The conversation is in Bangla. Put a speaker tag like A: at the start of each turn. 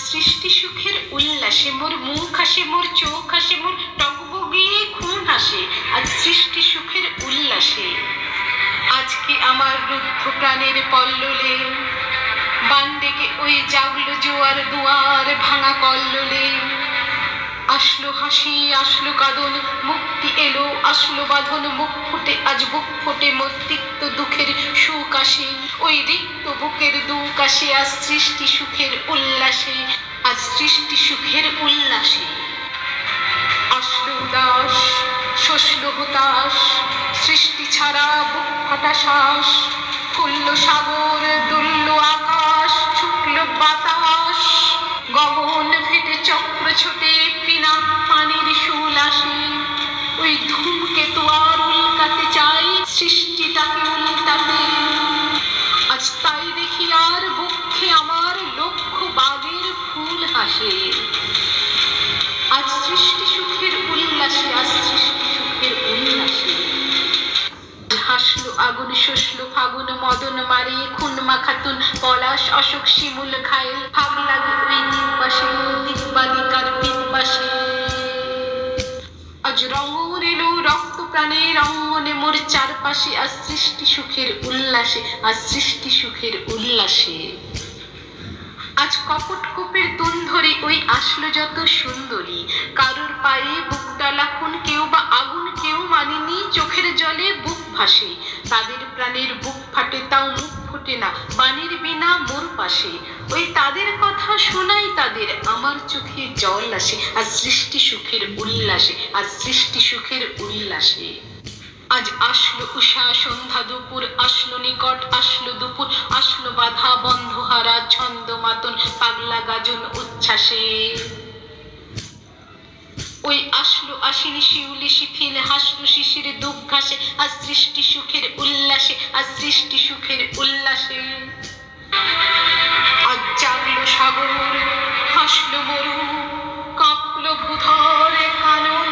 A: সৃষ্টি সুখের উল্লাসে মোর মুখ হাসে, মোর চোখ হাসে, মোর টকবগিয়ে খুন হাসে আজ সৃষ্টি সুখের উল্লাসে। আজকে আমার রুদ্ধ প্রাণের পল্ললে বান ডেকে ওই জাগলো জোয়ার দুয়ার ভাঙা কল্লোলে। আসলো হাসি আসলো কাঁদন মুক্তি এলো আসলো বাঁধন, মুখ ফুটে আজ বুক ফুটে মোর তিক্ত দুঃখের সুখ আসে, ওই রিক্ত বুকের দুঃখ আসে আজ সৃষ্টি সুখের উল্লাসে, আজ সৃষ্টি সুখের উল্লাসে। আসলো উদাস শসলো হতাশ সৃষ্টি ছাড়া বুক ফাটা শ্বাস, ফুললো সাগর দুললো আকাশ ছুটলো বাতাস, গগন ফেটে চক্র ছোটে পিনাক পানির শুল আসে, ওই ধূমকেতু আর উল্কাতে চাই সৃষ্টিটাকে উল্টাতে। আজ তাই দেখি আর বক্ষে আমার লক্ষ বাগের ফুল হাসে, আজ সৃষ্টি সুখের উল্লাসে, আজ সৃষ্টি সুখের উল্লাসে। হাসলো আগুন শসলো ফাগুন মদন মারি খুন মাখাতুন পলাশ অশোক শিমুল ঘায়েল ভাগ লাগে ওই দিকবাসে দিকবালিকার পিপাসে। আজ রঙন এলো রক্ত প্রাণে রঙনে মোর চারপাশে, আজ সৃষ্টি সুখের উল্লাসে, আজ সৃষ্টি সুখের উল্লাসে। আজ কপট কূপের তুন ধরে ওই আসলো যত সুন্দরী, কারোর পায়ে বুকটা লাখুন কেউ বা আগুন কেউ মানেনি, চোখের জলে বুক ভাসে তাদের প্রাণের বুক ফাটে তাও মুখ ফোটে না বাণীর বিনা মোর পাশে, ওই তাদের কথা শোনাই তাদের আমার চোখে জল আসে, আজ সৃষ্টি সুখের উল্লাসে, আজ সৃষ্টি সুখের উল্লাসে। আজ আসলো উষা সন্ধ্যা দুপুর আসলো নিকট আসলো দুপুর আসলো বাধা বন্ধ হারা ছন্দ মাতন পাগলা গাজন উচ্ছ্বাসে, ওই আসলো আশিনি শিউলি শিথিল হাসলো শিশির দুঃখ ঘাসে, আজ সৃষ্টি সুখের উল্লাসে, আজ সৃষ্টি সুখের উল্লাসে। আজ জাগলো সাগর হাসলো মরু কাঁপলো ভূধর কানন